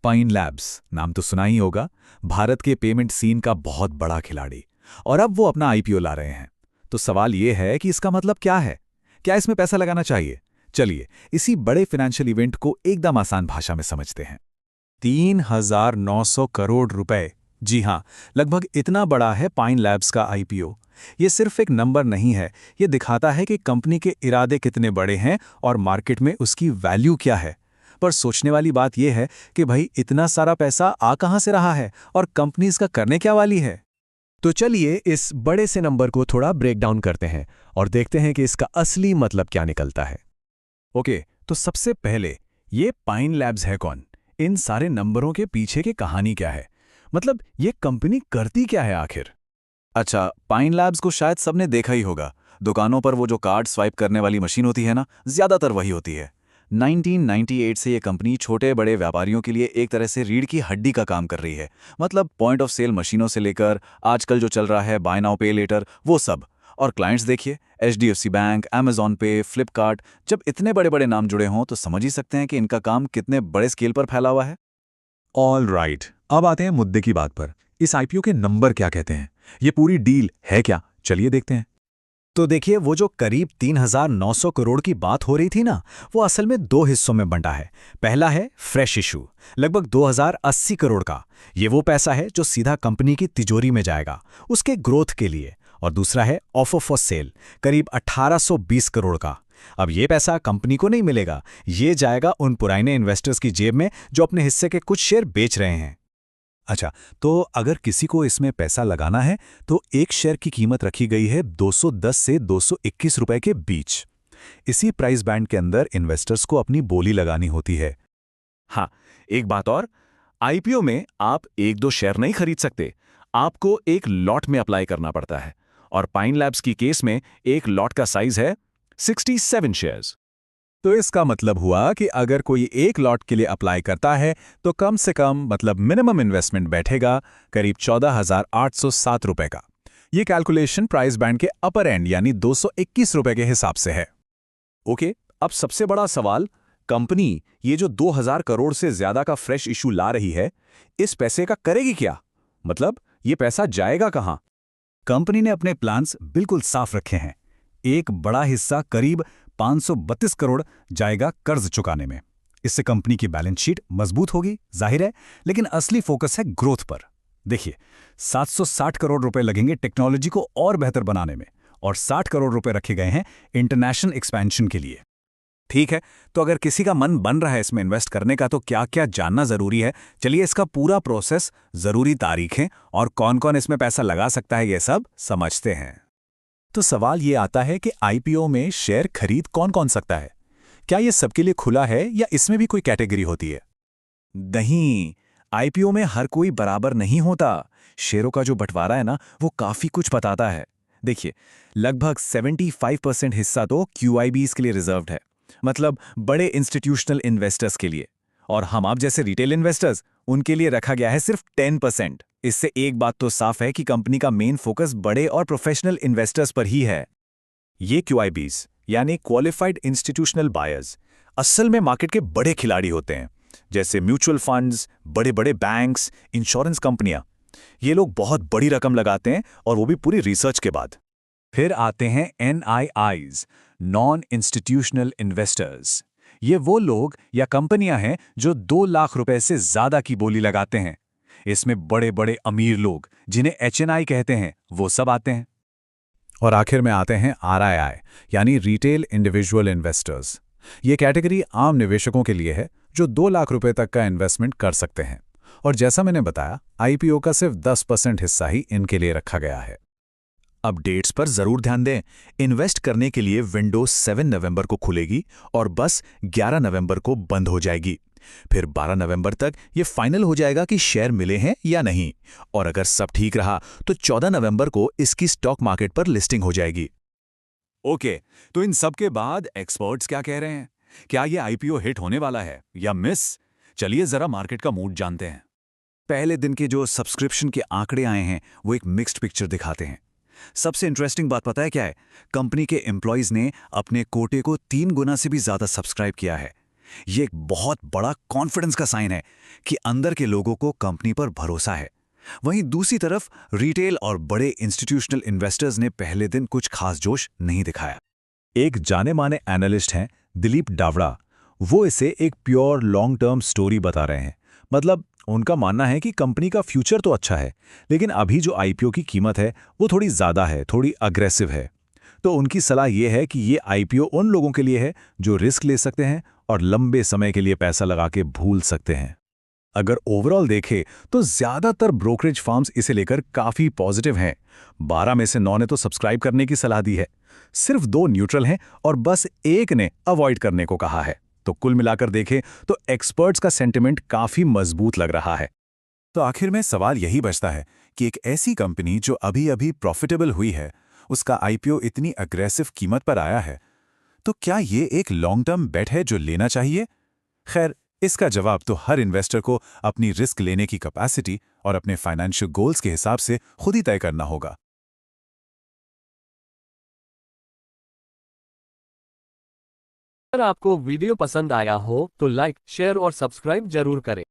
Pine labs नाम तो सुना ही होगा। भारत के पेमेंट सीन का बहुत बड़ा खिलाड़ी। और अब वो अपना आईपीओ ला रहे हैं। तो सवाल ये है कि इसका मतलब क्या है? क्या इसमें पैसा लगाना चाहिए? चलिए इसी बड़े फाइनेंशियल इवेंट को एकदम आसान भाषा में समझते हैं। 3,900 करोड़ रुपए। जी हाँ, लगभग इतना बड़ा है पाइन लैब्स का आईपीओ। ये सिर्फ एक नंबर नहीं है, ये दिखाता है कि कंपनी के इरादे कितने बड़े हैं और मार्केट में उसकी वैल्यू क्या है। पर सोचने वाली बात यह है कि भाई इतना सारा पैसा आ कहां से रहा है और कंपनी इसका करने क्या वाली है। तो चलिए इस बड़े से नंबर को थोड़ा ब्रेक डाउन करते हैं और देखते हैं कि इसका असली मतलब क्या निकलता है। ओके, तो सबसे पहले ये पाइन लैब्स है कौन? इन सारे नंबरों के पीछे की कहानी क्या है? मतलब ये कंपनी करती क्या है आखिर? अच्छा, पाइन लैब्स को शायद सबने देखा ही होगा। दुकानों पर वो जो कार्ड स्वाइप करने वाली मशीन होती है ना, ज्यादातर वही होती है। 1998 से ये कंपनी छोटे बड़े व्यापारियों के लिए एक तरह से रीढ़ की हड्डी का काम कर रही है। मतलब पॉइंट ऑफ सेल मशीनों से लेकर आजकल जो चल रहा है बाय नाउ पे लेटर, वो सब। और क्लाइंट्स देखिए, एचडीएफसी बैंक, अमेजॉन पे, फ्लिपकार्ट। जब इतने बड़े बड़े नाम जुड़े हों तो समझ ही सकते हैं कि इनका काम कितने बड़े स्केल पर फैला हुआ है। ऑल राइट, अब आते हैं मुद्दे की बात पर। इस आईपीओ के नंबर क्या कहते हैं? ये पूरी डील है क्या? चलिए देखते हैं। तो देखिए, वो जो करीब 3,900 करोड़ की बात हो रही थी ना, वो असल में दो हिस्सों में बंटा है। पहला है फ्रेश इशू, लगभग 2,080 करोड़ का। ये वो पैसा है जो सीधा कंपनी की तिजोरी में जाएगा, उसके ग्रोथ के लिए। और दूसरा है ऑफर फॉर सेल, करीब 1,820 करोड़ का। अब ये पैसा कंपनी को नहीं मिलेगा, ये जाएगा उन पुराने इन्वेस्टर्स की जेब में जो अपने हिस्से के कुछ शेयर बेच रहे हैं। अच्छा, तो अगर किसी को इसमें पैसा लगाना है तो एक शेयर की कीमत रखी गई है 210 से 221 रुपए के बीच। इसी प्राइस बैंड के अंदर इन्वेस्टर्स को अपनी बोली लगानी होती है। हाँ, एक बात और, आईपीओ में आप एक दो शेयर नहीं खरीद सकते, आपको एक लॉट में अप्लाई करना पड़ता है। और पाइन लैब्स की केस में एक लॉट का साइज है 67 शेयर्स। तो इसका मतलब हुआ कि अगर कोई एक लॉट के लिए अप्लाई करता है तो कम से कम मतलब मिनिमम इन्वेस्टमेंट बैठेगा करीब 14,807 रुपए का। ये कैलकुलेशन प्राइस बैंड के अपर एंड यानी 221 रुपए के हिसाब से है। ओके, अब सबसे बड़ा सवाल, कंपनी ये जो 2,000 करोड़ से ज्यादा का फ्रेश इशू ला रही है, इस पैसे का करेगी क्या? मतलब ये पैसा जाएगा कहां? कंपनी ने अपने प्लान्स बिल्कुल साफ रखे हैं। एक बड़ा हिस्सा करीब 532 करोड़ जाएगा कर्ज चुकाने में। इससे कंपनी की बैलेंस शीट मजबूत होगी, जाहिर है। लेकिन असली फोकस है ग्रोथ पर। देखिए, 760 करोड़ रुपए लगेंगे टेक्नोलॉजी को और बेहतर बनाने में, और 60 करोड़ रुपए रखे गए हैं इंटरनेशनल एक्सपेंशन के लिए। ठीक है, तो अगर किसी का मन बन रहा है इसमें इन्वेस्ट करने का तो क्या क्या जानना जरूरी है? चलिए इसका पूरा प्रोसेस, जरूरी तारीखें और कौन कौन इसमें पैसा लगा सकता है, ये सब समझते हैं। तो सवाल ये आता है कि आईपीओ में शेयर खरीद कौन कौन सकता है? क्या ये सबके लिए खुला है या इसमें भी कोई कैटेगरी होती है? नहीं, आईपीओ में हर कोई बराबर नहीं होता। शेयरों का जो बंटवारा है ना, वो काफी कुछ बताता है। देखिए, लगभग 75% हिस्सा तो क्यूआईबीज के लिए रिजर्व्ड है, मतलब बड़े इंस्टीट्यूशनल इन्वेस्टर्स के लिए। और हम आप जैसे रिटेल इन्वेस्टर्स, उनके लिए रखा गया है सिर्फ 10%। इससे एक बात तो साफ है कि कंपनी का मेन फोकस बड़े और प्रोफेशनल इन्वेस्टर्स पर ही है। ये क्यूआईबीज यानी क्वालिफाइड इंस्टीट्यूशनल बायर्स असल में मार्केट के बड़े खिलाड़ी होते हैं, जैसे म्यूचुअल फंड्स, बड़े बड़े बैंक्स, इंश्योरेंस कंपनियां। ये लोग बहुत बड़ी रकम लगाते हैं और वो भी पूरी रिसर्च के बाद। फिर आते हैं एनआईआईज, नॉन इंस्टीट्यूशनल इन्वेस्टर्स। ये वो लोग या कंपनियां हैं जो 2 लाख रुपए से ज्यादा की बोली लगाते हैं। इसमें बड़े बड़े अमीर लोग, जिन्हें एचएनआई कहते हैं, वो सब आते हैं। और आखिर में आते हैं आरआईआई यानी रिटेल इंडिविजुअल इन्वेस्टर्स। ये कैटेगरी आम निवेशकों के लिए है जो 2 लाख रुपए तक का इन्वेस्टमेंट कर सकते हैं। और जैसा मैंने बताया, आईपीओ का सिर्फ 10% हिस्सा ही इनके लिए रखा गया है। अब डेट्स पर जरूर ध्यान दें। इन्वेस्ट करने के लिए विंडो 7 नवंबर को खुलेगी और बस 11 नवंबर को बंद हो जाएगी। फिर 12 नवंबर तक ये फाइनल हो जाएगा कि शेयर मिले हैं या नहीं। और अगर सब ठीक रहा तो 14 नवंबर को इसकी स्टॉक मार्केट पर लिस्टिंग हो जाएगी। ओके, तो इन सब के बाद एक्सपर्ट्स क्या कह रहे हैं? क्या ये आईपीओ हिट होने वाला है या मिस? चलिए जरा मार्केट का मूड जानते हैं। पहले दिन के जो सब्सक्रिप्शन के आंकड़े आए हैं वो एक मिक्स्ड पिक्चर दिखाते हैं। सबसे इंटरेस्टिंग बात पता है क्या है? कंपनी के एम्प्लॉइज ने अपने कोटे को 3 गुना से भी ज्यादा सब्सक्राइब किया है। ये एक बहुत बड़ा कॉन्फिडेंस का साइन है कि अंदर के लोगों को कंपनी पर भरोसा है। वहीं दूसरी तरफ रिटेल और बड़े इंस्टीट्यूशनल इन्वेस्टर्स ने पहले दिन कुछ खास जोश नहीं दिखाया। एक जाने माने एनालिस्ट हैं दिलीप डावड़ा, वो इसे एक प्योर लॉन्ग टर्म स्टोरी बता रहे हैं। मतलब उनका मानना है कि कंपनी का फ्यूचर तो अच्छा है, लेकिन अभी जो आईपीओ की कीमत है वो थोड़ी ज़्यादा है, थोड़ी अग्रेसिव है। तो उनकी सलाह ये है कि ये आईपीओ उन लोगों के लिए है जो रिस्क ले सकते हैं और लंबे समय के लिए पैसा लगा के भूल सकते हैं। अगर ओवरऑल देखें तो ज़्यादातर ब्रोकरेज फर्म्स इसे लेकर काफ़ी पॉजिटिव हैं। 12 में से 9 ने तो सब्सक्राइब करने की सलाह दी है, सिर्फ 2 न्यूट्रल हैं और बस एक ने अवॉइड करने को कहा है। तो कुल मिलाकर देखें तो एक्सपर्ट्स का सेंटिमेंट काफ़ी मजबूत लग रहा है। तो आखिर में सवाल यही बचता है कि एक ऐसी कंपनी जो अभी अभी प्रॉफिटेबल हुई है, उसका आईपीओ इतनी अग्रेसिव कीमत पर आया है, तो क्या ये एक लॉन्ग टर्म बेट है जो लेना चाहिए? खैर, इसका जवाब तो हर इन्वेस्टर को अपनी रिस्क लेने की कैपेसिटी और अपने फाइनेंशियल गोल्स के हिसाब से खुद ही तय करना होगा। अगर आपको वीडियो पसंद आया हो तो लाइक, शेयर और सब्सक्राइब जरूर करें।